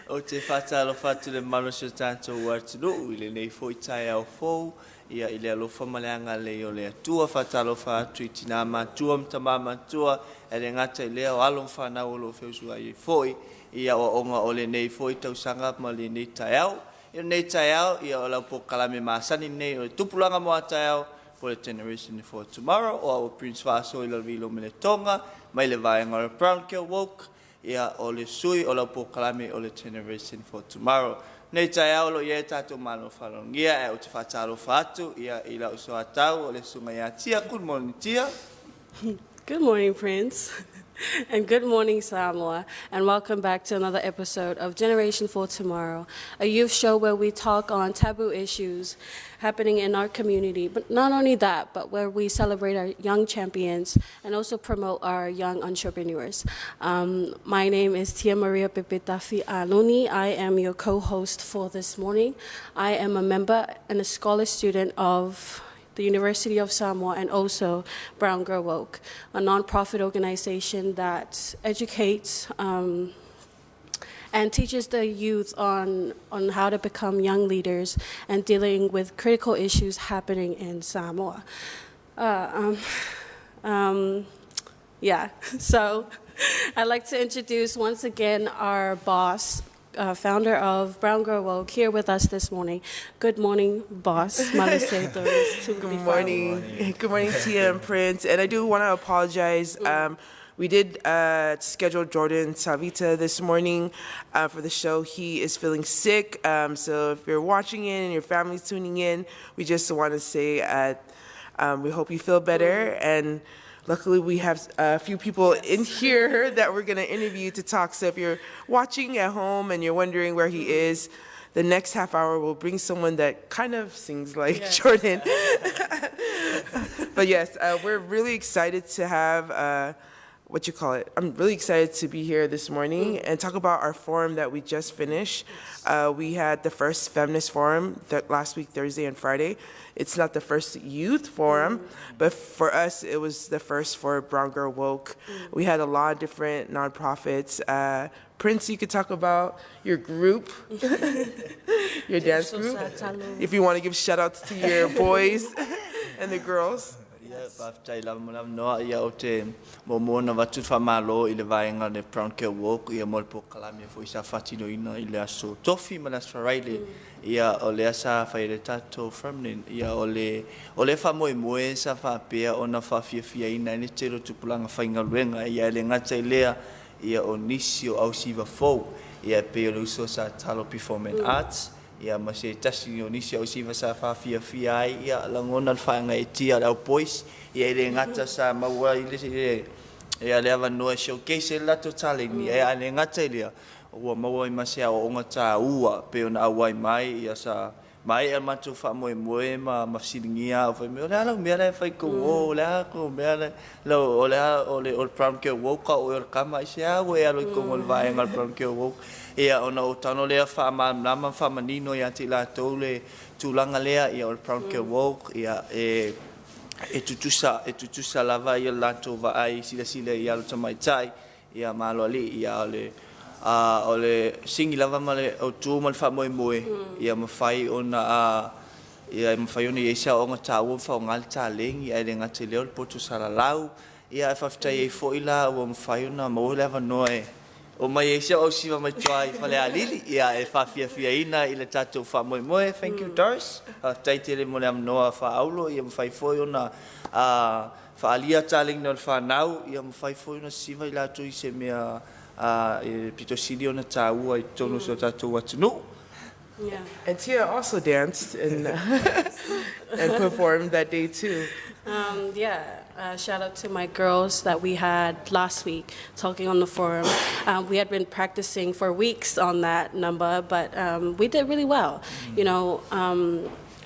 O te whatalo whatu le Maluseu tātou atunu, i le nei fo i Taeao fou, ia i le alofa maleanga le o le atua whatalo whatu i tina matua mtama matua, e le ngata i lea o alon whanau o lo whiusua i foi, ia o onga o le nei foi tausanga ma le nei Taeao, i nei Taeao, ia o lau po kalame maasani nei o le tupulaga mo a Taeao, for the generation for tomorrow, o au Prince Vaso i la vilo me le tonga, mai le vaenga o Brown Kill Woke, ia o le sui o la pokalame o le generation for tomorrow. Nei Taeao lo ia tātou malo whalongia e o te whatalo whatu, ia i la uso atau o le sunga ia tia. Good morning, tia. Good morning, Prince. And good morning, Samoa. And welcome back to another episode of Generation for Tomorrow, a youth show where we talk on taboo issues happening in our community. But not only that, but where we celebrate our young champions and also promote our young entrepreneurs. My name is Tia Maria Pepetafi Aluni. I am your co-host for this morning. I am a member and a scholar student of the University of Samoa, and also Brown Girl Woke, a nonprofit organization that educates and teaches the youth on how to become young leaders and dealing with critical issues happening in Samoa. So I'd like to introduce once again our boss, founder of Brown Girl Woke, here with us this morning. Good morning, boss. Maluseu, Doris, Good morning. Good morning, Tia and Prince. And I do want to apologize. We did schedule Jordan Savita this morning for the show. He is feeling sick. So if you're watching it and your family's tuning in, we just want to say we hope you feel better. And luckily, we have a few people in here that we're going to interview to talk. So if you're watching at home and you're wondering where he is, the next half hour we'll bring someone that kind of sings like Jordan. But yes, we're really excited to have, I'm really excited to be here this morning and talk about our forum that we just finished. We had the first feminist forum last week, Thursday and Friday. It's not the first youth forum, but for us, it was the first for Brown Girl Woke. We had a lot of different nonprofits. Prince, you could talk about your group, your dance group, if you want to give shout outs to your boys and the girls. Baftai lam noa ia o te momona watu whamalo I le vaenga le Brown Kill Woke ia molpo kalame fo isa whatino ina I le aso tofi manastra raile ia o le asa whai le tato framnin ia o le whamoe moe sa whapea o na whawhiawhia ina ine tero tupulanga whainga luenga ia le ngata lea ia o nisi o au siwa fau ia pe o le uso sa talo performing arts ia ma se tasi o nisi au siwa sa whawhiawhia ai ia langona le whaenga e tia le au pois ia le ngata sa maua I le ia le ava noa showcase lato taleni ia le ngata ia ua maua I masea o onga tā ua pe ona awai mai ia sa mai e matu whamoe ma mawsiringia o whai mea le alau mea le whai ko o le ako mea le o le Brown Kill Woke o le kama I se awe alo I kongo le vaenga le Brown Kill Woke ia ona o tano lea whamanama whamanino ia te la tau le tūlanga lea ia o le Brown Kill Woke ia e tutusa lava ia lato va ai sila ia lo tamai tai ia malo ali ia o le singi lava male o tu mal fa moe ia mafai ona ia mafai ona ia sa onga tawo fa ngal taleng ia le ngate le potu sala lau ia fa ftai e fo ila o mafai ona mo leva noe o mai ia o siva mai try fa le alili ia e fa fia ina ile tato fa moe thank you Doris tai te le mo le noa fa aulo ia mafai fo ona fa alia taleng no fa nau ia mafai fo ona siva ila to I se mea pitosili ona tāua I tonu so tātou atunu. Yeah. And Tia also danced and performed that day too. Shout out to my girls that we had last week talking on the forum. We had been practicing for weeks on that number, but we did really well. You know,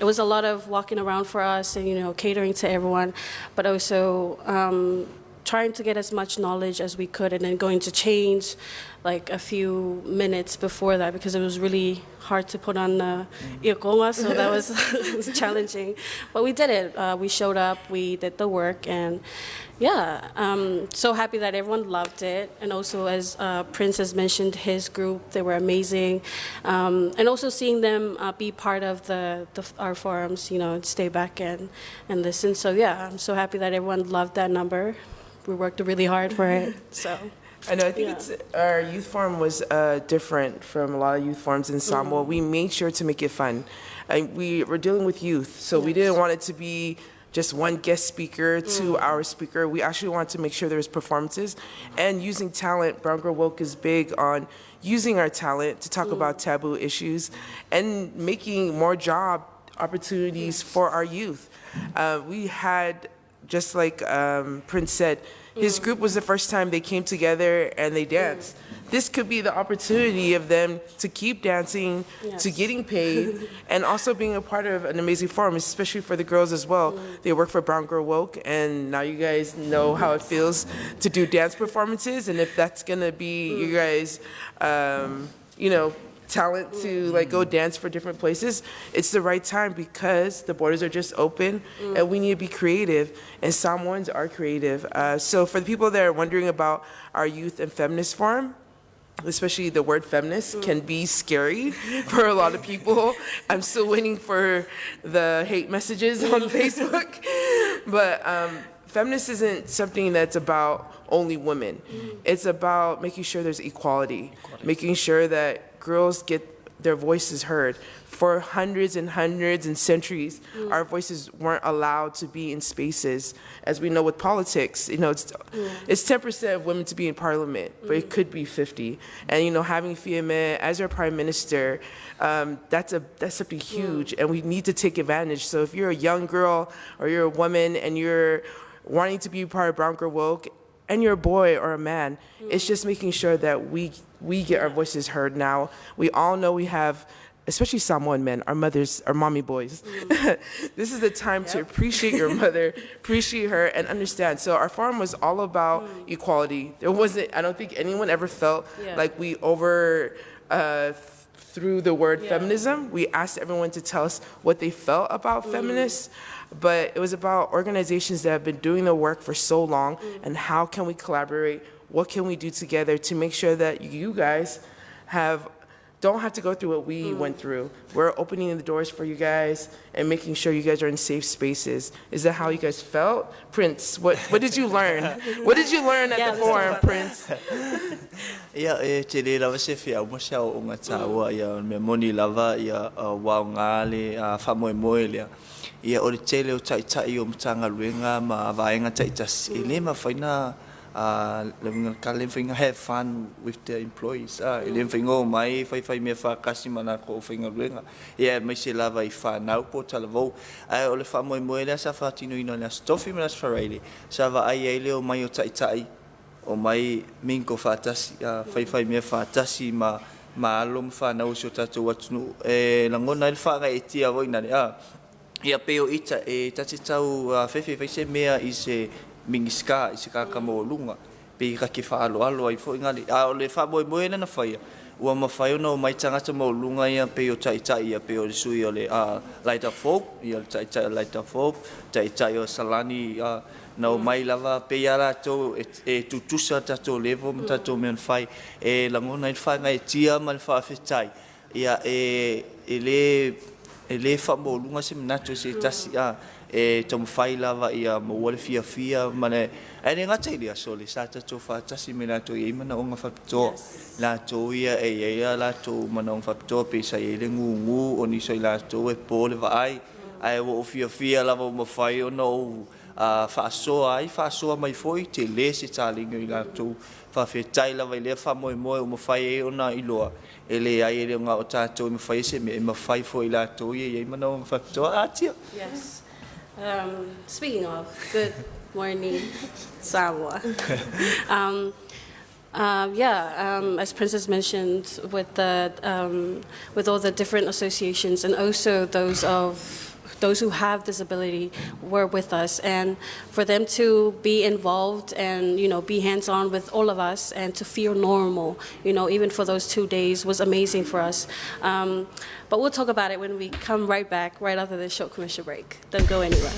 it was a lot of walking around for us and, you know, catering to everyone, but also trying to get as much knowledge as we could, and then going to change like a few minutes before that because it was really hard to put on the iokonga, so that was challenging. But we did it. We showed up, we did the work, and yeah, so happy that everyone loved it. And also, as Prince has mentioned, his group, they were amazing. And also seeing them be part of our forums, stay back and listen. So yeah, I'm so happy that everyone loved that number. We worked really hard for it, so. I know, I think our youth forum was different from a lot of youth forums in Samoa. We made sure to make it fun. We were dealing with youth, so we didn't want it to be just one guest speaker to our speaker. We actually wanted to make sure there was performances and using talent. Brown Girl Woke is big on using our talent to talk about taboo issues and making more job opportunities for our youth. We had, just like Prince said, his group was the first time they came together and they danced. This could be the opportunity of them to keep dancing, to getting paid, and also being a part of an amazing forum, especially for the girls as well. They work for Brown Girl Woke, and now you guys know how it feels to do dance performances, and if that's gonna be you guys, talent to like go dance for different places, it's the right time because the borders are just open and we need to be creative, and Samoans are creative. So for the people that are wondering about our Youth and Feminist Forum, especially the word feminist can be scary for a lot of people. I'm still waiting for the hate messages on Facebook. But feminist isn't something that's about only women. It's about making sure there's equality, making sure that girls get their voices heard. For hundreds and hundreds and centuries, our voices weren't allowed to be in spaces. As we know with politics, it's 10% of women to be in parliament, but it could be 50. And having Fiame as our prime minister, that's something huge, and we need to take advantage. So if you're a young girl or you're a woman and you're wanting to be part of Brown Girl Woke, and you're a boy or a man, it's just making sure that we get our voices heard now. We all know we have, especially Samoan men, our mothers, our mommy boys. This is the time to appreciate your mother, appreciate her, and understand. So our forum was all about equality. I don't think anyone ever felt like we through the word feminism. We asked everyone to tell us what they felt about feminists, but it was about organizations that have been doing the work for so long, and how can we collaborate? What can we do together to make sure that you guys don't have to go through what we went through? We're opening the doors for you guys and making sure you guys are in safe spaces. Is that how you guys felt? Prince, what did you learn? What did you learn at the forum, Prince? Te le lava se fia mo sa o ngatawa me moni lava wa ngale famoemoe le o le tele o tai o mtanga luenga ma vaenga tai tas ele ma faina have fun with the employees. Mai fai me fa kasi mana ko finga luenga. Me se lava I fa nau po talavo. O le fa moe le sa fa tino ino le stofi me las farele. Sa va ai ele o mai o tai o mai minko fa tasi fai me fa tasi ma alum fa na o so tatu watnu langona il fa ga etia voina le peo ita tati tau fefe se mea I se mingiska isika ka mo lunga pe ka ke fa alo ai fo ngali o le fa moe na faia ua mawhai ona o mai tangata maulunga ia pe o tai ia pe o le sui o le light up folk ia tai light up folk tai o Salani na o mai lava pe ia rātou e tutusa tatou levo ma tatou mea whai langona I whai tia ma le whaafetai ia le whamolunga se minato se tasi tamu whai lava ia mawale fia ma le ngata ilia so le sa tatou whaatasi me lato i mana o ngā whapitoa lato ia lato mana o ngā whapitoa pe sa le ngungu o niso I lato po le vaai ai o fia lava o mawhai o no whaasoa mai foi te le se talinga I lato whawhetai lava I lea whamoe o mawhai o na iloa le ai le ngā o tātou I mawhai se me mawhai foi lato ia mana o ngā whapitoa tia. Yes. Speaking of, good morning, Samoa. As Princess mentioned, with all the different associations and also those of those who have disability were with us, and for them to be involved and, be hands-on with all of us and to feel normal, even for those 2 days was amazing for us. But we'll talk about it when we come right back, right after this short commercial break. Don't go anywhere.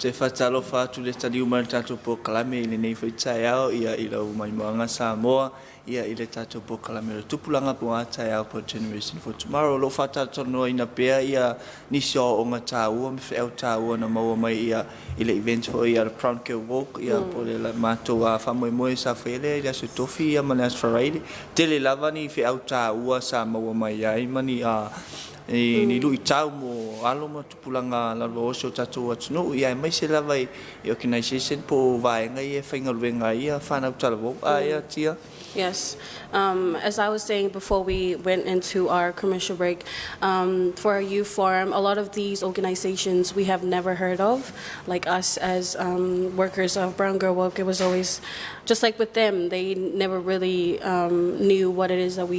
Te whatalo whātu le tali umana tātou po kalame i le nei whai Taeao ia i lau mai moanga Samoa ia i le tātou po kalame le tupulanga po a Taeao po Generation for Tomorrow. Lo whātātou noa ina pēr ia nisi o onga tāua me whiau tāua na maua mai ia i le event po ia le Proud Girl Walk ia po le mātou a whamoe sa whele ia se tofi ia mane as wharaile. Te le lava ni whiau tāua sa maua mai ai mani a ni lui tau mo alo mo tupulanga la lo so tatu atno ia mai se lava i organization po vaenga ia whainga luenga ia whanau talavo ia tia. Yes. As I was saying before we went into our commercial break, for our youth forum, a lot of these organizations we have never heard of. Like us as workers of Brown Girl Work, it was always, just like with them, they never really knew what it is that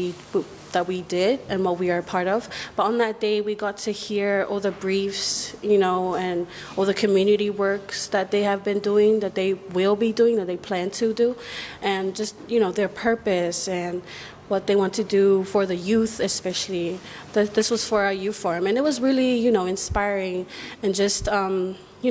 we did and what we are a part of. But on that day, we got to hear all the briefs, and all the community works that they have been doing, that they will be doing, that they plan to do, and just, their purpose and what they want to do for the youth especially. This was for our youth forum, and it was really, inspiring and just,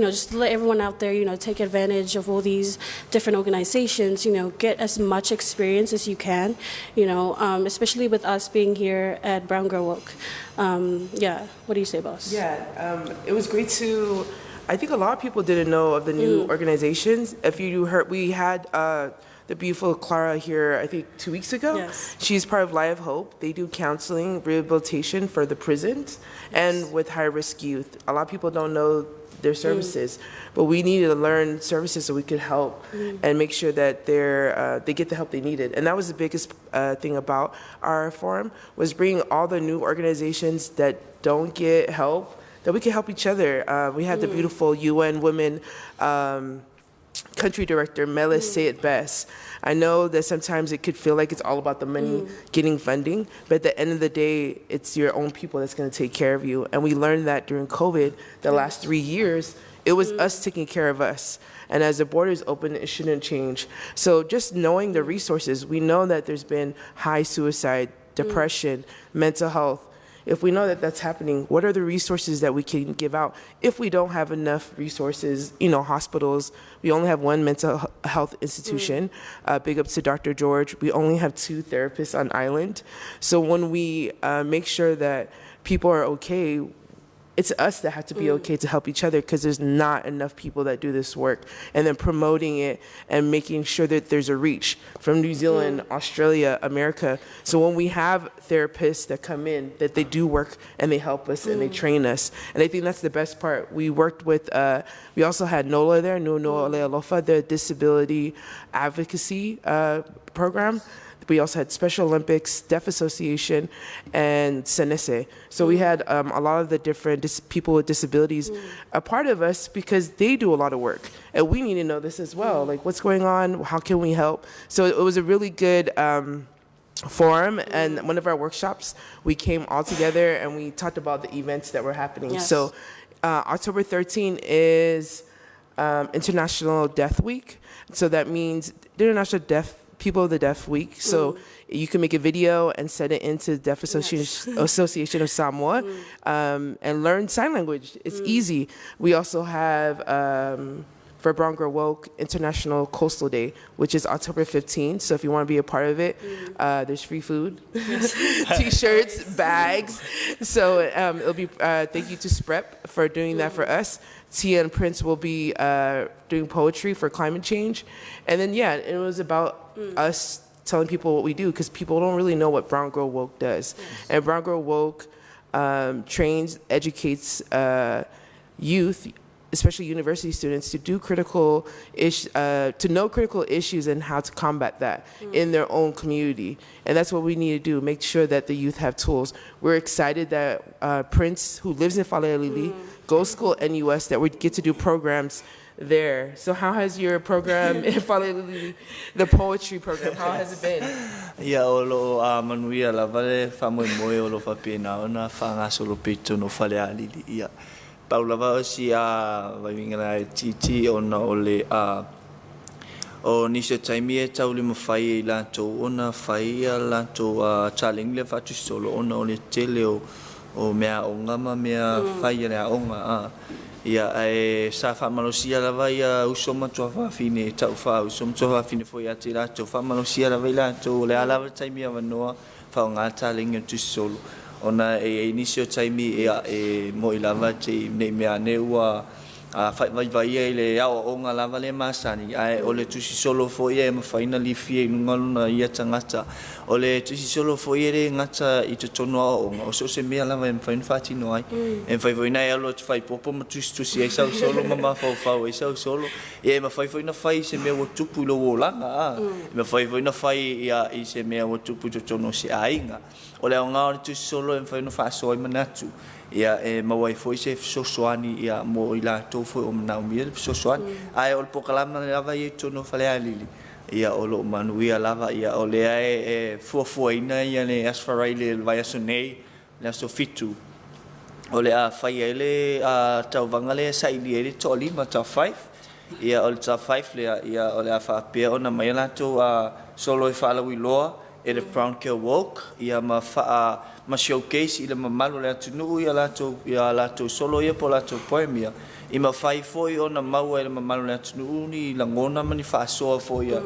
just to let everyone out there, take advantage of all these different organizations, get as much experience as you can, especially with us being here at Brown Girl Woke. Yeah, what do you say, boss? Yeah, it was great to, I think a lot of people didn't know of the new organizations. If you heard, we had the beautiful Clara here, I think 2 weeks ago. Yes. She's part of Light of Hope. They do counseling, rehabilitation for the prisons and with high-risk youth. A lot of people don't know their services, but we needed to learn services so we could help and make sure that they get the help they needed. And that was the biggest thing about our forum, was bringing all the new organizations that don't get help, that we can help each other. We had the beautiful UN Women country director, Melis, say it best. I know that sometimes it could feel like it's all about the money, getting funding, but at the end of the day, it's your own people that's going to take care of you. And we learned that during COVID, the last 3 years, it was us taking care of us. And as the borders open, it shouldn't change. So just knowing the resources, we know that there's been high suicide, depression, mental health. If we know that that's happening, what are the resources that we can give out? If we don't have enough resources, hospitals, we only have one mental health institution. Big ups to Dr. George. We only have 2 therapists on island. So when we make sure that people are okay, it's us that have to be okay to help each other, because there's not enough people that do this work. And then promoting it and making sure that there's a reach from New Zealand, Australia, America. So when we have therapists that come in, that they do work and they help us and they train us. And I think that's the best part. We worked with, we also had NOLA there, Noa Lealofa, the disability advocacy program. We also had Special Olympics, Deaf Association, and Senese. So we had a lot of the different people with disabilities a part of us, because they do a lot of work. And we need to know this as well. Like, what's going on? How can we help? So it was a really good forum. And one of our workshops, we came all together and we talked about the events that were happening. Yes. So October 13 is International Deaf Week. So that means International People of the Deaf Week. So you can make a video and send it into Deaf Association of Samoa and learn sign language. It's easy. We also have, for Brown Girl Woke, International Coastal Day, which is October 15th. So if you want to be a part of it, there's free food, T-shirts, bags. So it'll be, thank you to Sprep for doing that for us. Tia and Prince will be doing poetry for climate change. And then, it was about us telling people what we do, because people don't really know what Brown Girl Woke does. And Brown Girl Woke trains, educates youth, especially university students, to do to know critical issues and how to combat that in their own community. And that's what we need to do, make sure that the youth have tools. We're excited that Prince, who lives in Falealili, goes to school at NUS, that we get to do programs there. So how has your program in Falealili, the poetry program, how has it been? Ia o lo manuia la vale famoe o lo fapena ona fanga solo peto no Falealili ia. Paula va si a vai vinga titi ona ole o nisio taimi e tau lima fai e lanto ona fai a lanto challenge le fatu solo ona ole tele o mea o ngama mea fai a onga ia e sa fa malosia la vai usoma tua fa fine tau fa usoma tua fine foi a tira to fa malosia la vai lanto le ala taimi a vanoa fa nga challenge tu solo ona e inisio taimi e mo ilava te ne mea ne ua vai le ao o nga lava le masani ai o le tusi solo foi e mafaina li fie ngaluna ia tangata o le tusi solo foi e ngata i te tono o so se mea lava e mafaina fati no ai e fai voina e alo te fai popo ma tusi e sau solo mama fau e sau solo e mafai voina fai se mea o tupu lo o langa e mafai voina fai ia i se mea o tupu te tono se ainga o le nga o tusi solo e mafaina fa so i manatu ia e mawai foi se sosoani ia mo ila to foi o na mi sosoani ai o pokalama lava i tono Falealili ia o lo manuia lava ia o le ai e fuafuaina ia le asfaraile vai asonei le so fitu o le a fai ele a tau vangale sai li to lima ta 5 ia o ta 5 le ia o le a fa Apia ona mai la to solo e fala wi loa e le Brown Girl Woke ia ma showcase ile mamalu le atunu ia lato solo ia po lato poemia I mawhai foi o na maua e le mamalu le atunu ni langona mani whaasoa foi a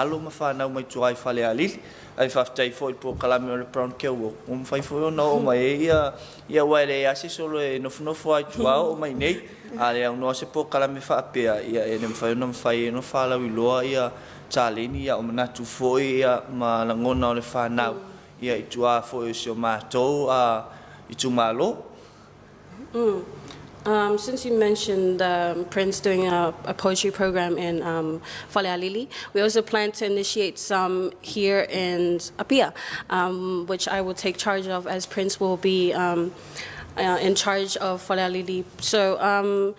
alo ma whanau mai tuai whale alili. Ai whaftai foi po kalame o le brown kewo. O mawhai foi o na o mai ia waere ase solo e nofu ai tuao o mai nei. A le au noa se po kalame wha Apia ia e ne mawhai o na mawhai e no whalau i loa ia Talani ia o manatu foi ia ma langona o le whanau. Ia i tua foi o sio mātou a i tu malo. Since you mentioned Prince doing a poetry program in Falealili, we also plan to initiate some here in Apia, which I will take charge of as Prince will be in charge of Falealili. So,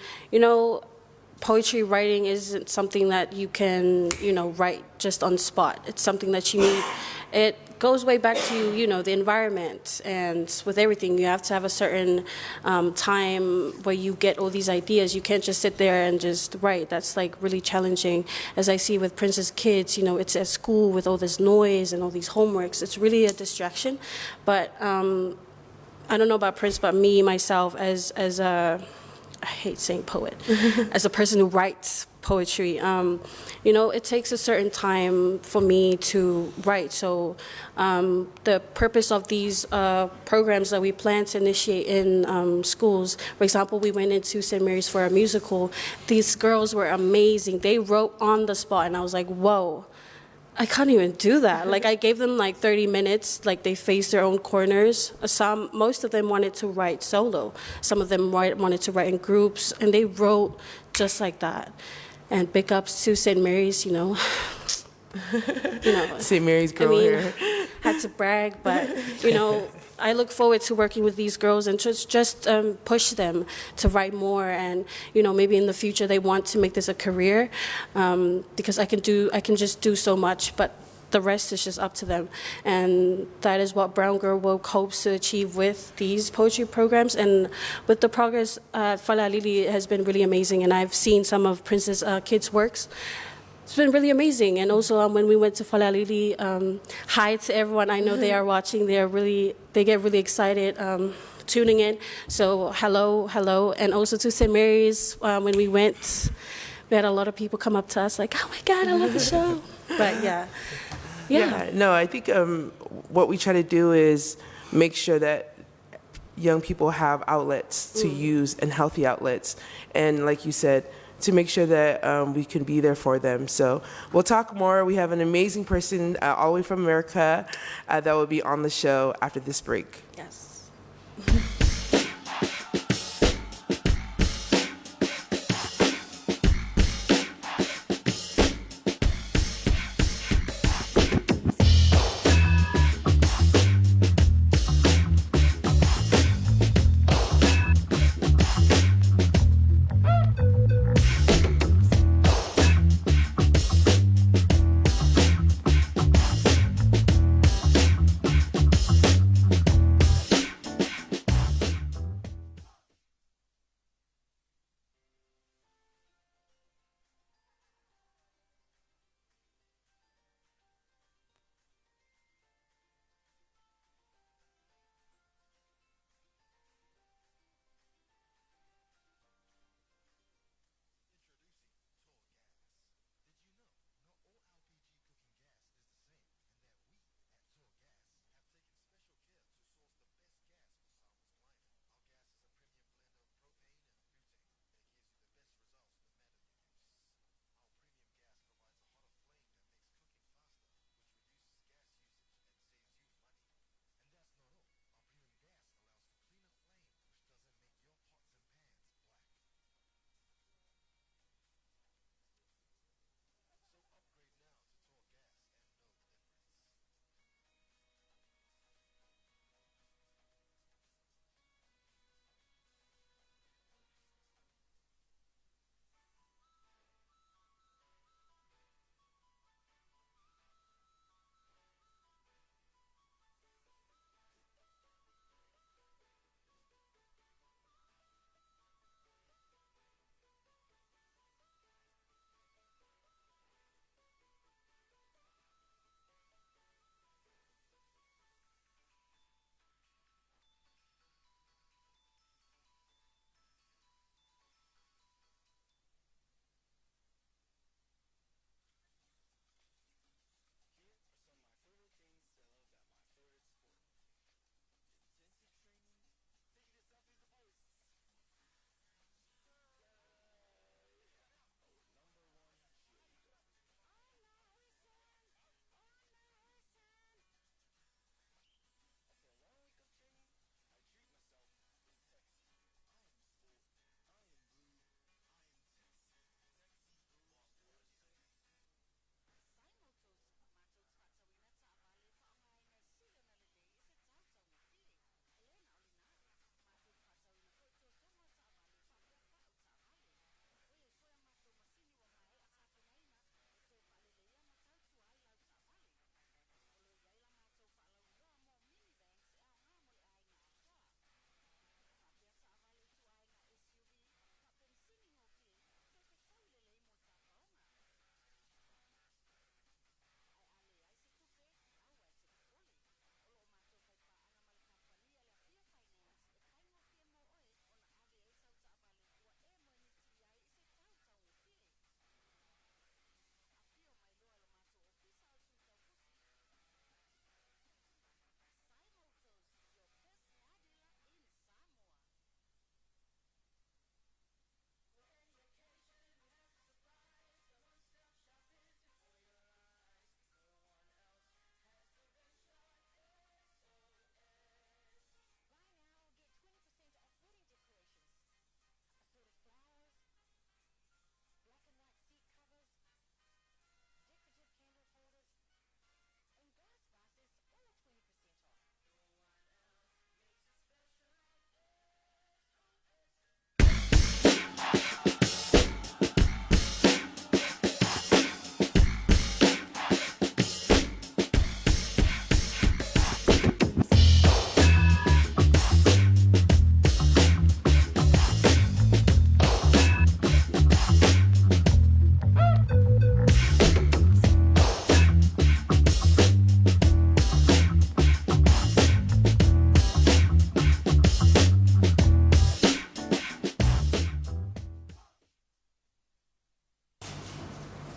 poetry writing isn't something that you can, write just on the spot. It's something that you need. It goes way back to, the environment, and with everything, you have to have a certain time where you get all these ideas. You can't just sit there and just write. That's like really challenging. As I see with Prince's kids, it's at school with all this noise and all these homeworks. It's really a distraction. But I don't know about Prince, but me, myself, as a I hate saying poet, as a person who writes poetry, it takes a certain time for me to write. So the purpose of these programs that we plan to initiate in schools, for example, we went into St. Mary's for a musical. These girls were amazing. They wrote on the spot, and I was like, whoa. I can't even do that. Like, I gave them like 30 minutes, like they faced their own corners. Most of them wanted to write solo. Some of them wanted to write in groups, and they wrote just like that. And big ups to St. Mary's, St. Mary's girl here. Had to brag, but, I look forward to working with these girls and just push them to write more, and maybe in the future they want to make this a career, because I can just do so much, but the rest is just up to them. And that is what Brown Girl Woke hopes to achieve with these poetry programs. And with the progress at Falealili, it has been really amazing, and I've seen some of Prince's kids' works. It's been really amazing. And also when we went to Falealili, hi to everyone. I know they are watching. They get really excited tuning in. So hello. And also to St. Mary's, when we went, we had a lot of people come up to us like, oh my God, I love the show. But yeah. No, I think what we try to do is make sure that young people have outlets to use, and healthy outlets. And like you said, to make sure that we can be there for them. So we'll talk more. We have an amazing person all the way from America that will be on the show after this break. Yes.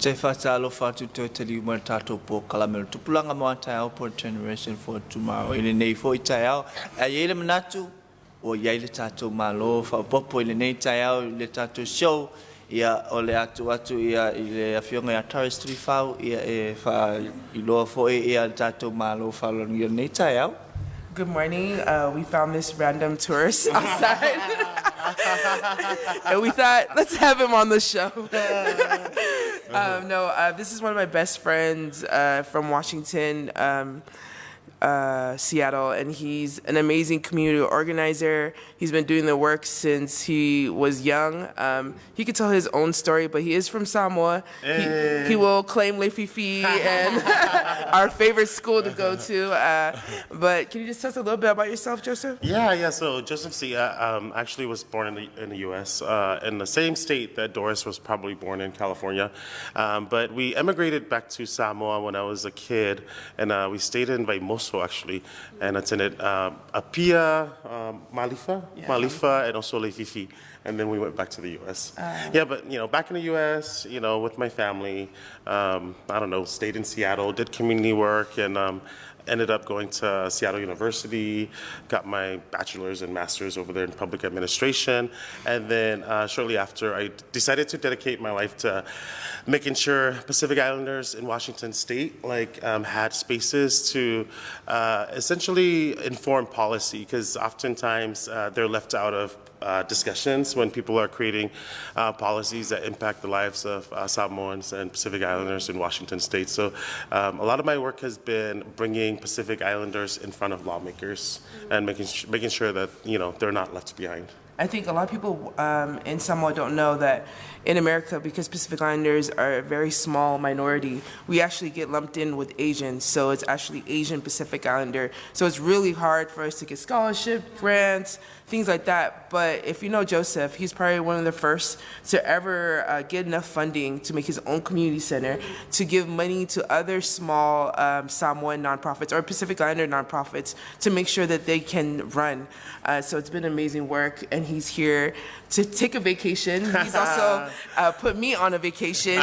Te whatalo whatu toi te liu mara tātou po kalamero. Tupulaga mo a Taeao for Generation for Tomorrow. Ile nei fo I Taeao. A iele manatu o iai le tātou malo. Whapopo ile nei Taeao le tātou show. Ia o le atu ia I le awhionga a Doris Tulifau. Ia e wha iloa fo ia le tātou malo whalonu ia nei Taeao. Good morning. We found this random tourist outside. And we thought, let's have him on the show. This is one of my best friends from Washington, Seattle, and he's an amazing community organizer. He's been doing the work since he was young. He could tell his own story, but he is from Samoa. Hey. He will claim Lefifi and our favorite school to go to. But can you just tell us a little bit about yourself, Joseph? Yeah. So Joseph Seia actually was born in the U.S. In the same state that Doris was probably born in, California. But we emigrated back to Samoa when I was a kid, and we stayed in Maluseu actually, and attended Apia, Malifa, and also Lefifi. And then we went back to the U.S. But back in the U.S., with my family, stayed in Seattle, did community work, and ended up going to Seattle University, got my bachelor's and master's over there in public administration. And then shortly after, I decided to dedicate my life to making sure Pacific Islanders in Washington State had spaces to essentially inform policy, because oftentimes they're left out of discussions when people are creating policies that impact the lives of Samoans and Pacific Islanders in Washington State. So a lot of my work has been bringing Pacific Islanders in front of lawmakers and making sure that they're not left behind. I think a lot of people in Samoa don't know that in America, because Pacific Islanders are a very small minority, we actually get lumped in with Asians. So it's actually Asian Pacific Islander. So it's really hard for us to get scholarship, grants, things like that. But if you know Joseph, he's probably one of the first to ever get enough funding to make his own community center, to give money to other small Samoan nonprofits or Pacific Islander nonprofits to make sure that they can run. So it's been amazing work, and he's here to take a vacation. He's also put me on a vacation.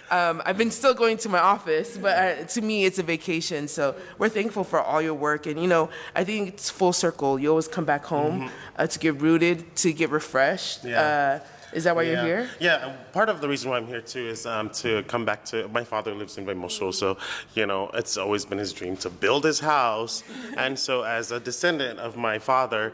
I've been still going to my office, but to me it's a vacation. So we're thankful for all your work, and I think it's full circle. You always come back home to get rooted, to get refreshed. Is that why you're here? Yeah, part of the reason why I'm here too is to come back to, my father lives in Maluseu, so it's always been his dream to build his house, and so as a descendant of my father,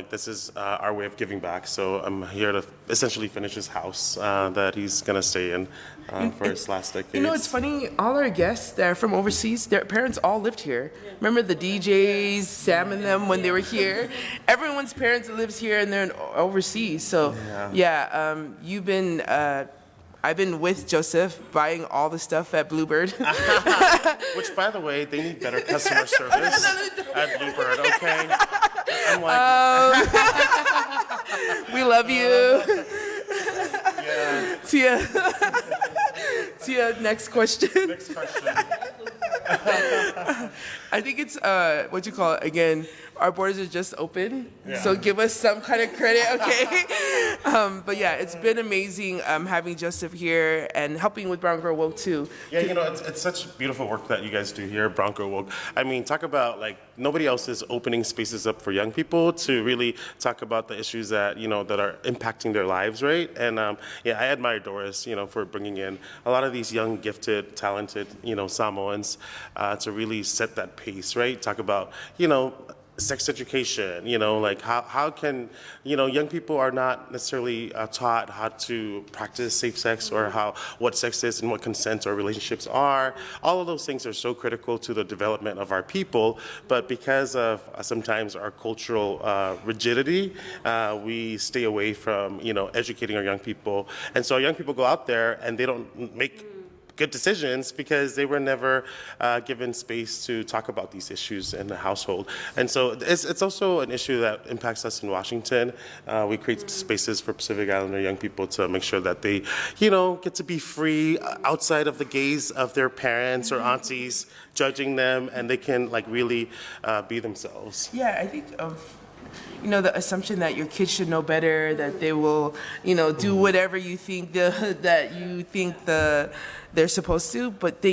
this is our way of giving back. So I'm here to essentially finish his house that he's gonna stay in for his last decade. It's funny, all our guests that are from overseas, their parents all lived here. Remember the DJs, Sam and them, when they were here? Everyone's parents lives here and they're overseas. So you've been, I've been with Joseph buying all the stuff at Bluebird. Which, by the way, they need better customer service at Bluebird, okay? I'm we love you. Tia, next question. Next question. I think it's, again, our borders are just open, so give us some kind of credit, okay? But it's been amazing having Joseph here and helping with Brown Girl Woke too. Yeah, it's such beautiful work that you guys do here, Brown Girl Woke. I mean, talk about nobody else is opening spaces up for young people to really talk about the issues that, that are impacting their lives, right? And I admire Doris, for bringing in a lot of these young, gifted, talented, Samoans to really set that pace, right? Talk about, sex education, how can, young people are not necessarily taught how to practice safe sex or what sex is and what consent or relationships are. All of those things are so critical to the development of our people, but because of sometimes our cultural rigidity, we stay away from, educating our young people. And so our young people go out there and they don't make good decisions because they were never given space to talk about these issues in the household. And so it's also an issue that impacts us in Washington. We create spaces for Pacific Islander young people to make sure that they, get to be free outside of the gaze of their parents or aunties judging them, and they can really be themselves. Yeah, I think the assumption that your kids should know better, that they will, do whatever you think they're supposed to, but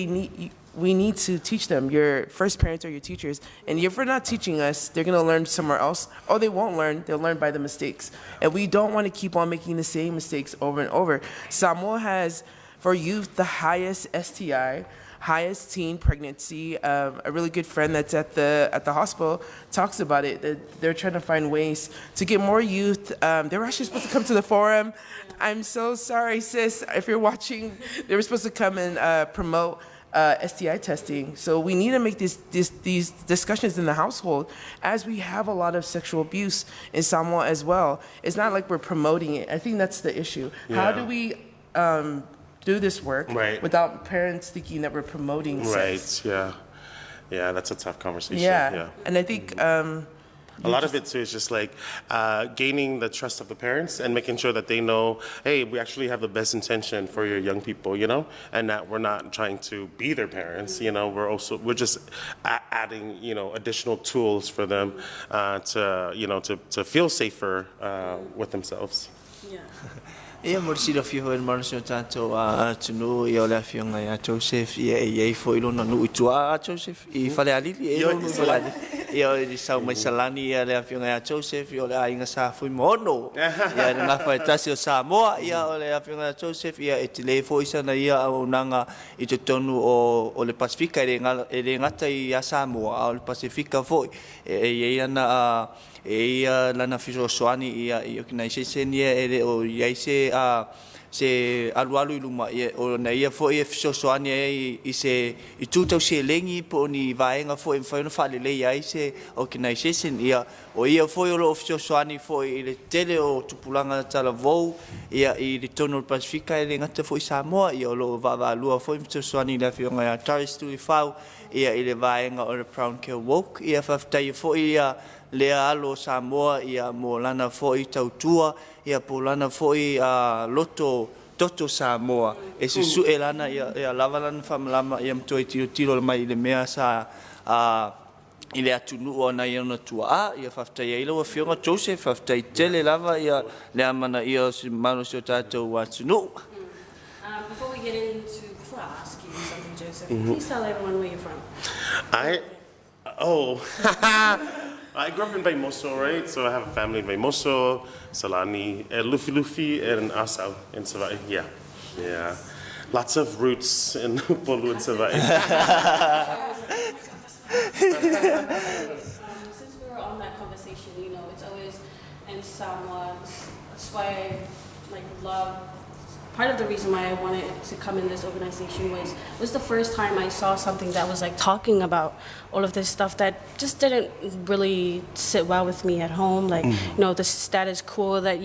we need to teach them. Your first parents are your teachers, and if we're not teaching us, they're gonna learn somewhere else, or they won't learn. They'll learn by the mistakes, and we don't want to keep on making the same mistakes over and over. Samoa has, for youth, the highest STI, highest teen pregnancy. A really good friend that's at the hospital talks about it. That they're trying to find ways to get more youth. They were actually supposed to come to the forum. I'm so sorry, sis, if you're watching. They were supposed to come and promote STI testing. So we need to make these discussions in the household, as we have a lot of sexual abuse in Samoa as well. It's not like we're promoting it. I think that's the issue. Yeah. How do we do this work without parents thinking that we're promoting sex? Yeah, that's a tough conversation. Yeah. And I think a lot of it too is just like gaining the trust of the parents and making sure that they know, hey, we actually have the best intention for your young people, and that we're not trying to be their parents. We're just adding, additional tools for them to feel safer with themselves. Yeah. Ia morisira fio en Maluseu tātou tunu ia o le afionga ia Joseph ia e fo ilo na nui tua Joseph I fale alili e no falani ia o le sau mai Salani ia le afionga ia Joseph ia o le ainga sa fui mono ia na fa tasi o Samoa ia o le afionga ia Joseph ia e tele fo isa na ia o nanga I te tonu o le Pacifica e le ngata I Samoa o le Pacifica fo e ia na lana fiso soani ia o kina se nia ele o ia se alualu luma o na ia fo ia fiso soani I se I tutau se lengi po ni vaenga fo fa no fale le ia se o kina se ia o ia fo o lo fiso soani fo I le tele o Tupulaga Taeao ia I le tono Pacifica ele ngata fo I Samoa ia o lo va lua fo fiso soani la fionga ia Doris Tulifau ia I le vaenga o le Brown Care Walk ia fa tai fo ia lea alo Samoa ia mo lana foi tautua ia po lana foi loto toto Samoa e se su e lana ia lava lana famlama ia mtoi tiro mai le mea sa I le atunu ona ia na tua ia faftai ia lo fionga Joseph faftai tele lava ia le amana ia si Maluseu tātou atunu. Before I ask you something, Joseph, please tell everyone where you're from. I grew up in Vaimoso, right? So I have a family in Vaimoso, Salani, Lufi, and Asau in Savai. Yeah. Lots of roots in Polu and Savai. Since we were on that conversation, it's always in Samoa. That's why I love. Part of the reason why I wanted to come in this organization was the first time I saw something that was talking about all of this stuff that just didn't really sit well with me at home. The status quo that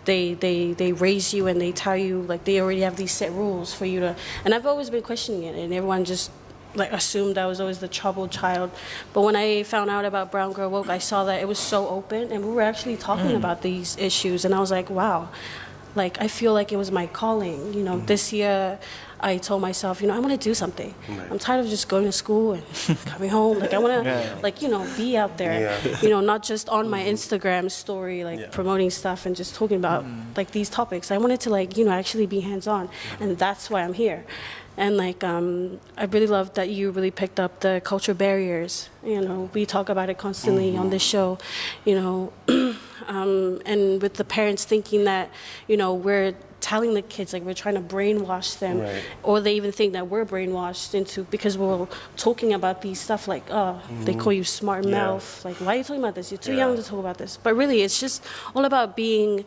they raise you and they tell you they already have these set rules for you to. And I've always been questioning it, and everyone just assumed I was always the troubled child. But when I found out about Brown Girl Woke, I saw that it was so open, and we were actually talking about these issues, and I was like, wow. I feel like it was my calling. This year I told myself, I want to do something. Right. I'm tired of just going to school and coming home. I want to, be out there. Yeah. Not just on my Instagram story, promoting stuff and just talking about these topics. I wanted to actually be hands-on, and that's why I'm here. And I really love that you really picked up the culture barriers. We talk about it constantly on this show. And with the parents thinking that we're telling the kids we're trying to brainwash them, or they even think that we're brainwashed into because we're talking about these stuff they call you smart mouth. Why are you talking about this? You're too young to talk about this. But really, it's just all about being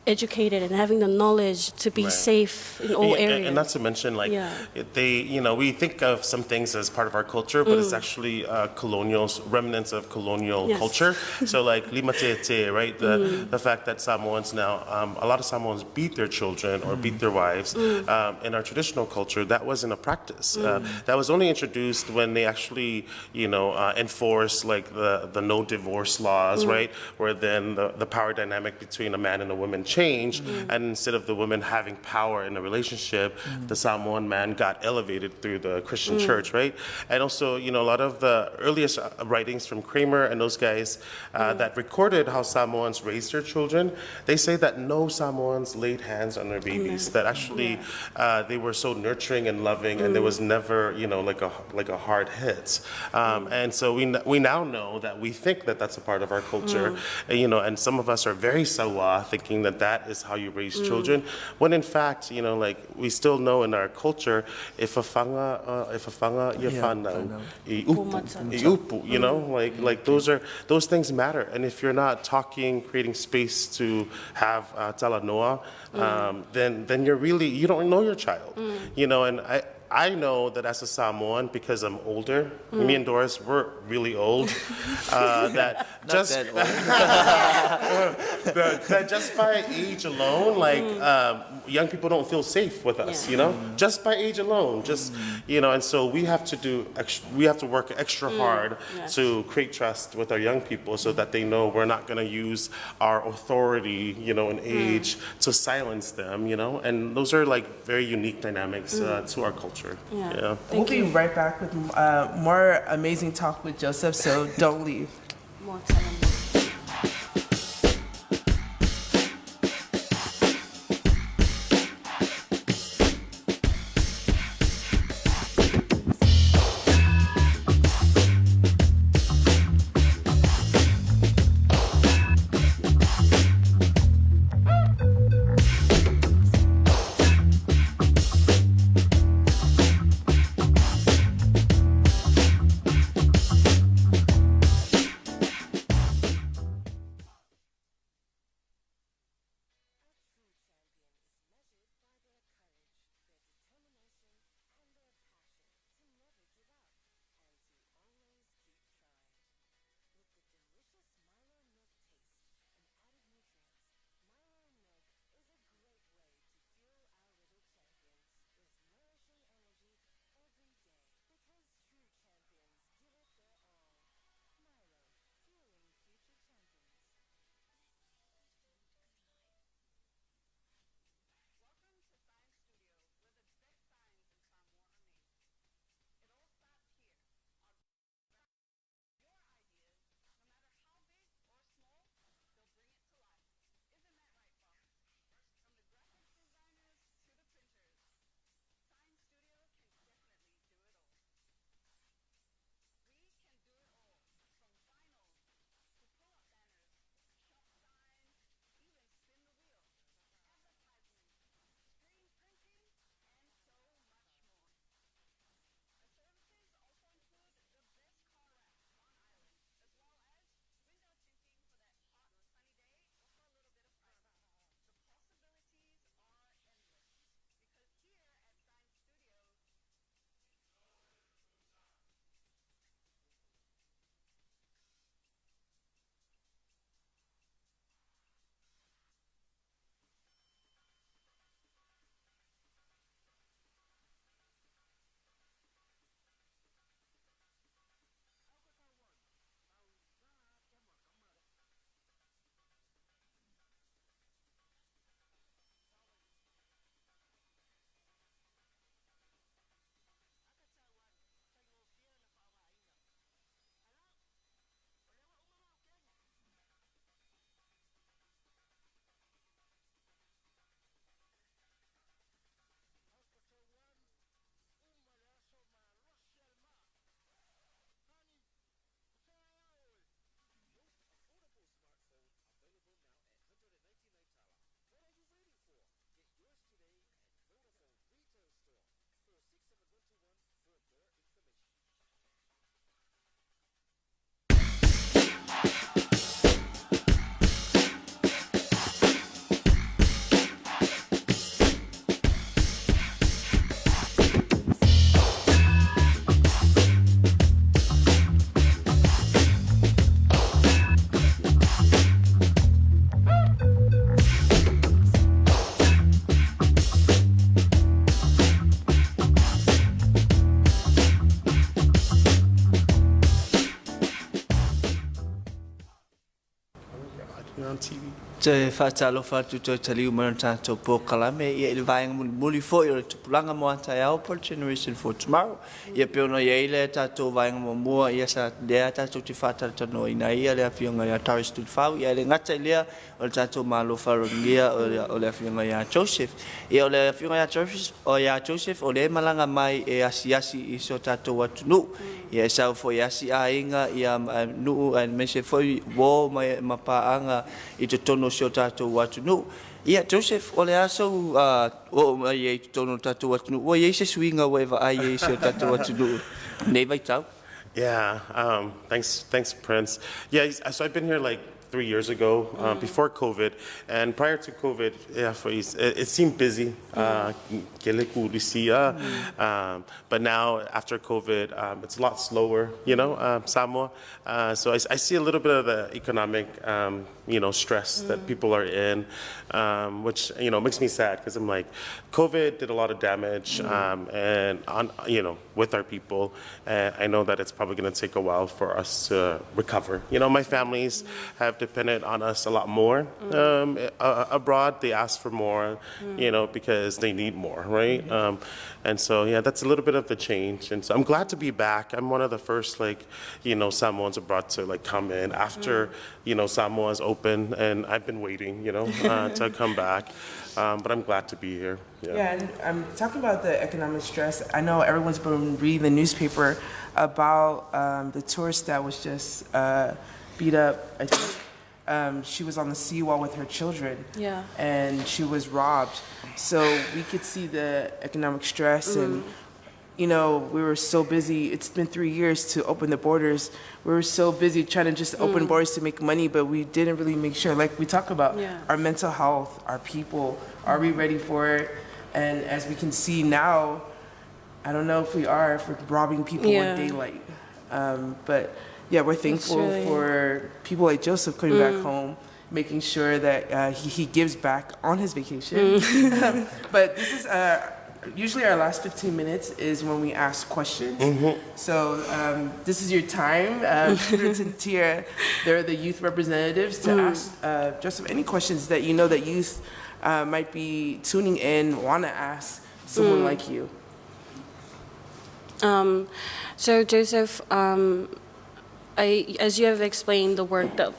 educated and having the knowledge to be safe in all areas. And not to mention, we think of some things as part of our culture, but it's actually remnants of colonial culture. So lima te, right? The fact that Samoans now, a lot of Samoans beat their children or beat their wives. In our traditional culture, that wasn't a practice. That was only introduced when they actually, enforced the no divorce laws, right? Where then the power dynamic between a man and a woman changed. change, and instead of the women having power in the relationship, the Samoan man got elevated through the Christian church, right? And also, a lot of the earliest writings from Kramer and those guys that recorded how Samoans raised their children, they say that no Samoans laid hands on their babies, that actually they were so nurturing and loving, and there was never, like a hard hit. And so we now know that we think that that's a part of our culture, and some of us are very sawa, thinking that that is how you raise children, when in fact, we still know in our culture, if a fanga yafana, iupu, like those things matter. And if you're not talking, creating space to have talanoa, then you don't know your child, and I know that as a Samoan, because I'm older, me and Doris, we're really old, that just by age alone, young people don't feel safe with us, just by age alone, and so we have to work extra hard to create trust with our young people so that they know we're not going to use our authority, and age to silence them, and those are like very unique dynamics to our culture. We'll be right back with more amazing talk with Joseph, so don't leave. More time. on TV. Te whaatalo whatu toi taliu mana tātou pō kalame, ia ili vāenga muli fo i o le Tupulaga mo a Taeao for Generation for Tomorrow. Ia peona ia ile tātou vāenga mo mua, ia sa lea tātou te whātara tano ina ia lea whionga ia Doris Tulifau, ia ile ngata ilea o le tātou malo wharongia o le whionga ia Joseph. Ia o le whionga ia Joseph, o le malanga mai e asi i so tātou atunu. Ia e sau fo i asi a inga, ia nuu me se fo i wō ma paanga i te tono si o tātou atunu. Ia, Joseph, o le aso o mai e te tono tātou atunu. O i se suinga o eva ai e si o tātou atunu. Nei vai tau? Yeah, thanks, Prince. Yeah, so I've been here like 3 years ago, before COVID, and prior to COVID, yeah, it seemed busy. But now, after COVID, it's a lot slower, Samoa. So I see a little bit of the economic, stress that people are in, which, makes me sad because I'm like, COVID did a lot of damage, and with our people, and I know that it's probably going to take a while for us to recover. My families have depended on us a lot more abroad. They ask for more, because they need more, right? And so, yeah, that's a little bit of the change. And so I'm glad to be back. I'm one of the first, Samoans abroad to, come in after, Samoa's open, and I've been waiting, to come back. But I'm glad to be here. Yeah, and I'm talking about the economic stress. I know everyone's been reading the newspaper about the tourist that was just beat up, I think. She was on the seawall with her children. Yeah. And she was robbed. So we could see the economic stress and, we were so busy. It's been 3 years to open the borders. We were so busy trying to just open borders to make money, but we didn't really make sure, like we talk about, our mental health, our people, are we ready for it? And as we can see now, I don't know if we're robbing people in daylight. But yeah, we're thankful for people like Joseph coming back home, making sure that he gives back on his vacation. But this is usually our last 15 minutes is when we ask questions. So this is your time. Prince and Tia, they're the youth representatives to ask Joseph any questions that that youth might be tuning in, want to ask someone like you. So Joseph, as you have explained the work that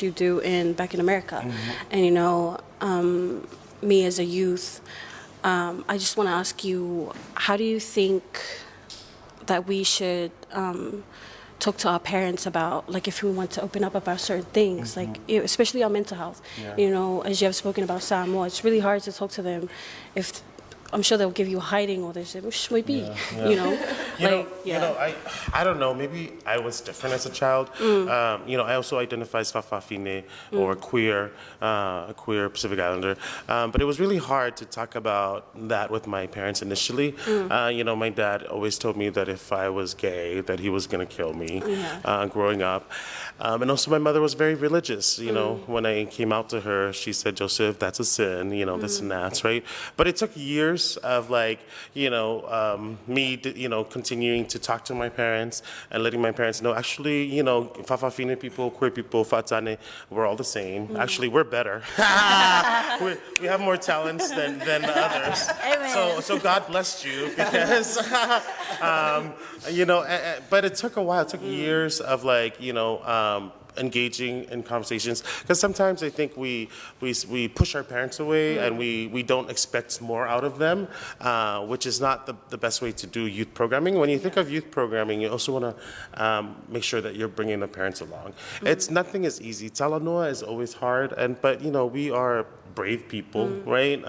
you do back in America, and me as a youth, I just want to ask you, how do you think that we should talk to our parents about, if we want to open up about certain things, especially our mental health? As you have spoken about Samoa, it's really hard to talk to them if I'm sure they'll give you hiding or they say, which might be, I don't know, maybe I was different as a child. I also identify as Fa'afafine or a queer Pacific Islander. But it was really hard to talk about that with my parents initially. My dad always told me that if I was gay, that he was going to kill me growing up. And also my mother was very religious. When I came out to her, she said, Joseph, that's a sin, this and that, right? But it took years of me, continuing to talk to my parents and letting my parents know, actually, Fa'afafine people, queer people, Fa'atane, we're all the same. Actually, we're better. we have more talents than the others. Amen. So God blessed you because, but it took a while. It took years of engaging in conversations, because sometimes I think we push our parents away and we don't expect more out of them, which is not the best way to do youth programming. When you think of youth programming, you also want to make sure that you're bringing the parents along. Nothing is easy. Talanoa is always hard, but we are brave people, right?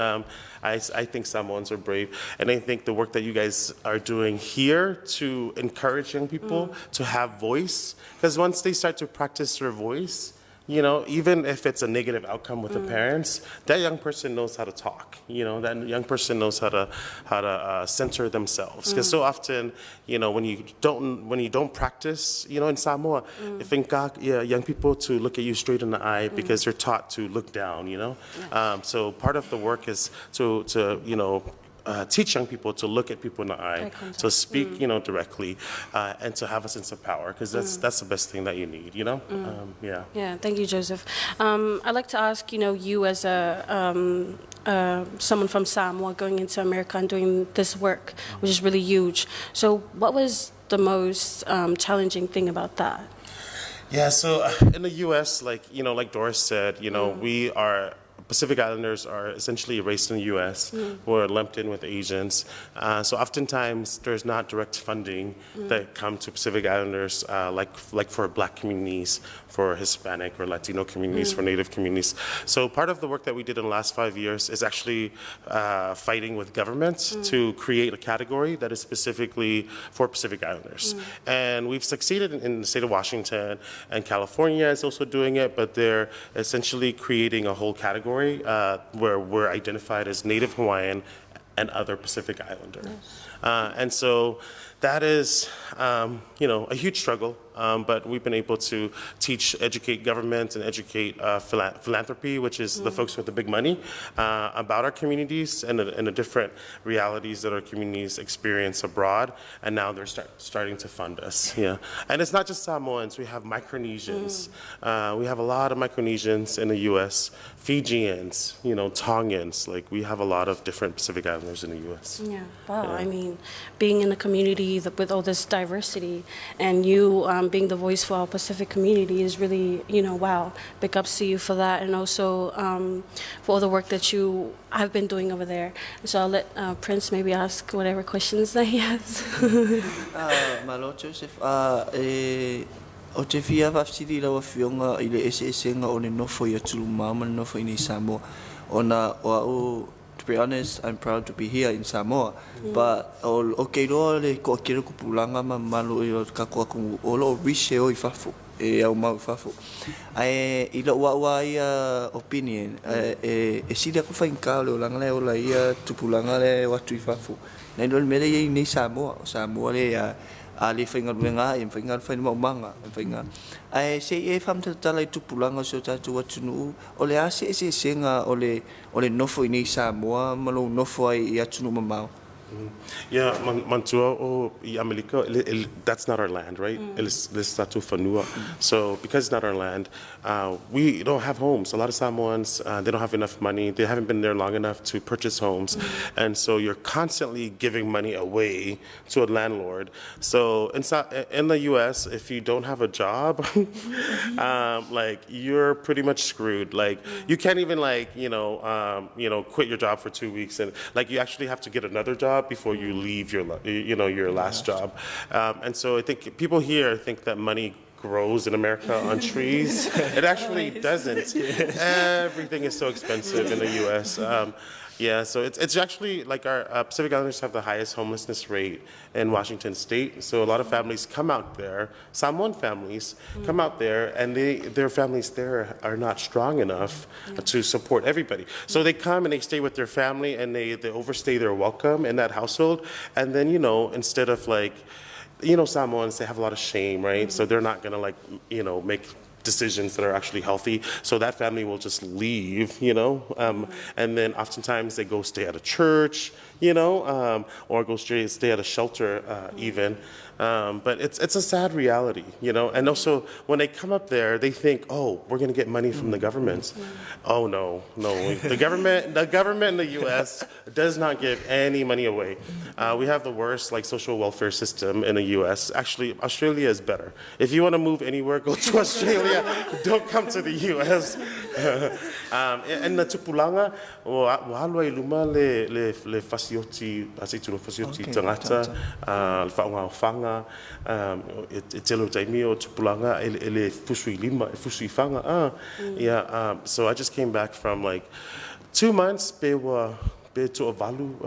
I think Samoans are brave, and I think the work that you guys are doing here to encourage young people to have voice, because once they start to practice their voice, even if it's a negative outcome with the parents, that young person knows how to talk. That young person knows how to center themselves. Because so often, when you don't practice, in Samoa, you think young people to look at you straight in the eye because they're taught to look down. So part of the work is to teach young people to look at people in the eye, to speak, directly, and to have a sense of power, because that's the best thing that you need, Yeah. Yeah, thank you, Joseph. I'd like to ask, you as someone from Samoa going into America and doing this work, which is really huge. So what was the most challenging thing about that? Yeah, so in the U.S., like Doris said, we are Pacific Islanders are essentially erased in the U.S. We're lumped in with Asians. So oftentimes there's not direct funding that come to Pacific Islanders like for Black communities, for Hispanic or Latino communities, for Native communities. So part of the work that we did in the last 5 years is actually fighting with governments to create a category that is specifically for Pacific Islanders. And we've succeeded in the state of Washington, and California is also doing it, but they're essentially creating a whole category where we're identified as Native Hawaiian and other Pacific Islanders. And so that is, a huge struggle, but we've been able to educate government and educate philanthropy, which is the folks with the big money, about our communities and the different realities that our communities experience abroad. And now they're starting to fund us. Yeah, and it's not just Samoans. We have Micronesians. We have a lot of Micronesians in the U.S. Fijians, Tongans. Like, we have a lot of different Pacific Islanders in the U.S. Yeah, wow. Yeah. I mean, being in a community with all this diversity, and you being the voice for our Pacific community is really, wow. Big ups to you for that, and also for all the work that you have been doing over there. So I'll let Prince maybe ask whatever questions that he has. Malo, Joseph. O te fia whafsiri rawa whionga i le esenga o ne nofo i atulu mama nofo i ni Samoa. To be honest, I'm proud to be here in Samoa. But o kei roa le ko kere kupulanga ma malo i o kakua kungu o lo rise o I fafu. Au mau fafu. I lo wa ia opinion. Sida ku whainkao le o langa le o la ia tupulanga le watu I fafu. Nei lo mele i ni Samoa. Samoa le ali whaingal wenga I whaingal whainga manga whainga. Se fam tala I tupulanga so tatu watunu o le ase senga o le nofo I ni Samoa malo nofo I atunu mamau. Yeah, Mantua o I America, that's not our land, right? It's Tatu Fanua. So because it's not our land, we don't have homes. A lot of Samoans, they don't have enough money. They haven't been there long enough to purchase homes. And so you're constantly giving money away to a landlord. So in the U.S., if you don't have a job, like, you're pretty much screwed. Like, you can't even quit your job for 2 weeks, and like, you actually have to get another job before you leave your last job. And so I think people here think that money grows in America on trees. It actually doesn't. Everything is so expensive in the U.S. So it's actually like our Pacific Islanders have the highest homelessness rate in Washington State. So a lot of families come out there, Samoan families come out there, and their families there are not strong enough to support everybody. So they come and they stay with their family, and they overstay their welcome in that household. And then, instead of Samoans, they have a lot of shame, right? So they're not gonna make decisions that are actually healthy. So that family will just leave, and then oftentimes they go stay at a church, or go stay at a shelter even. But it's a sad reality, and also when they come up there, they think, oh, we're going to get money from the government. Oh, no. The government in the U.S. does not give any money away. We have the worst social welfare system in the U.S. Actually, Australia is better. If you want to move anywhere, go to Australia. Don't come to the U.S. And the Tupulaga, wahalua I luma le fasioti, asituro fasioti tangata, whaonga e telo taimi o Tupulaga ele fusui lima, fusui fanga. So I just came back from 2 months pe to avalu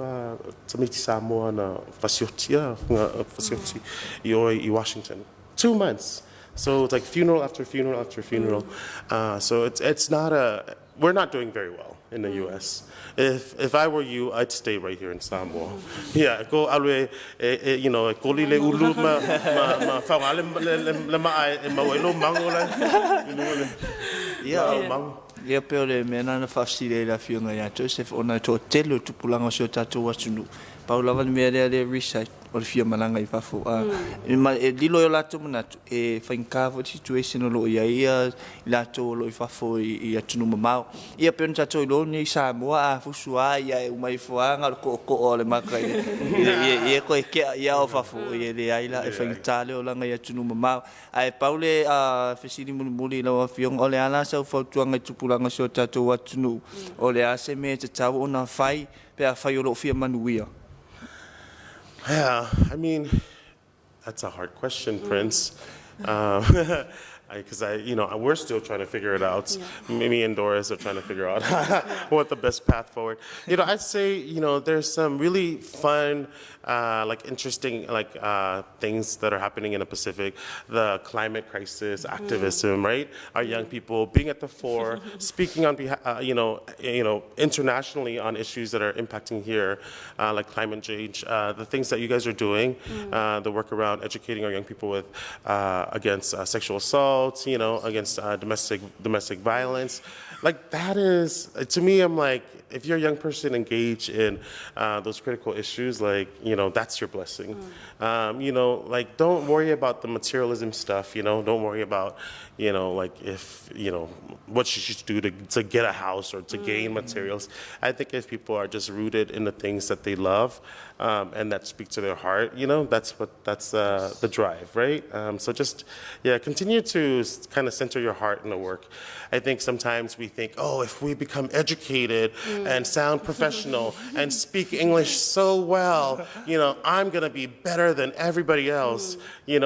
tamiti Samoa na fasioti I Washington. 2 months. So it's like funeral after funeral after funeral. So it's not we're not doing very well in the U.S. If I were you, I'd stay right here in Samoa. Yeah, go alwe ko li le ulu ma fa le ma e ma welo mangola. Ia peo le mena na whasire la whiunga ia Joseph ona tō telo tupulanga so tātou atunu. Paulawa ni mea rea le research o le whia malanga I whafo. E lilo o lātou manatu e whainkawa situation o lo ia I lātou o lo I whafo I atunu mamau. Ia peo na tātou I lo ni Samoa a fusua ia e umai fuanga ko o le maka ia ko e kea ia o whafo ia le aila e whaingtale o langa I atunu mamau. Ai paule whesiri muli lawa whiunga o le ala sau whautuanga I tupulanga so tātou atunu. O le ase me te tau o na whai pea whai o lo whia manuia. Yeah, I mean, that's a hard question, Prince. Because we're still trying to figure it out. Yeah. Me and Doris are trying to figure out what the best path forward. I'd say, there's some really fun, interesting, things that are happening in the Pacific. The climate crisis, activism, right? Our young people being at the fore, speaking on behalf, internationally on issues that are impacting here, like climate change. The things that you guys are doing, the work around educating our young people with against sexual assault. Against domestic violence. Like that is, to me, I'm like, if you're a young person engaged in those critical issues, that's your blessing. Don't worry about the materialism stuff, don't worry about, what you should do to get a house or to gain materials. I think if people are just rooted in the things that they love and that speak to their heart, that's the drive, right? So just, continue to kind of center your heart in the work. I think sometimes we think, if we become educated and sound professional and speak English so well, I'm going to be better than everybody else. In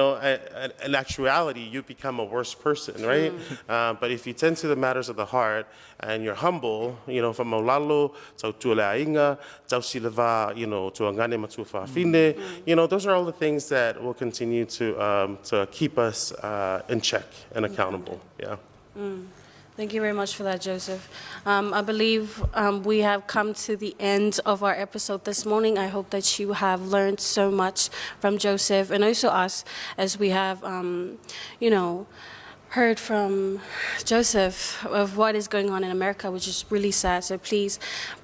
actuality, you become a worse person, right? But if you tend to the matters of the heart and you're humble, from Maulalo, tau tualainga, tau silava, tuangane matufa fine, those are all the things that will continue to keep us in check and accountable. Yeah. Thank you very much for that, Joseph. I believe we have come to the end of our episode this morning. I hope that you have learned so much from Joseph and also us as we have, heard from Joseph of what is going on in America, which is really sad. So please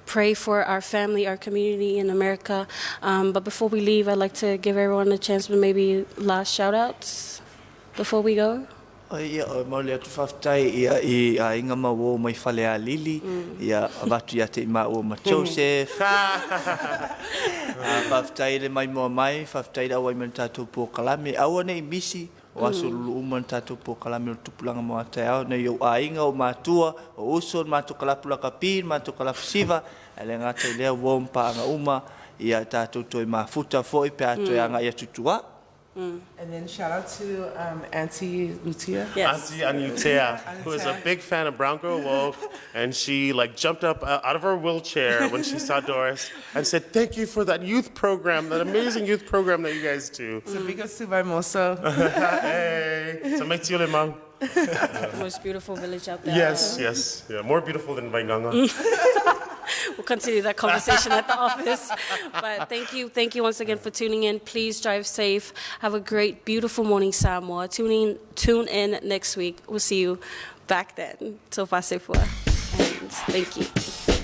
pray for our family, our community in America. But before we leave, I'd like to give everyone a chance for maybe last shout-outs before we go. Ia o maule atu whaftai ia I inga mawo mai whale a Lili ia watu ia te ima o ma Joseph whaftai le mai mua mai whaftai rau ai man tātou pō kalame aua nei misi o aso lulu man tātou pō kalame o Tupulaga mo Taeao nei o a inga o mātua o uso mātou kalapulaka pin mātou kalapsiva ele ngata lea wom pa anga uma ia tātou toi mafuta foi pe atoi anga ia tutua. And then shout out to Auntie Lutia. Yes. Auntie Anutea, who is a big fan of Brown Girl Woke, and she jumped up out of her wheelchair when she saw Doris and said, "Thank you for that youth program, that amazing youth program that you guys do." So big ups to Moso. Hey, so make you lemang. Most beautiful village out there. Yes, yeah, more beautiful than Vainganga. We'll continue that conversation at the office. But thank you once again for tuning in. Please drive safe. Have a great, beautiful morning, Samoa. Tune in next week. We'll see you back then. So Pacific. And thank you.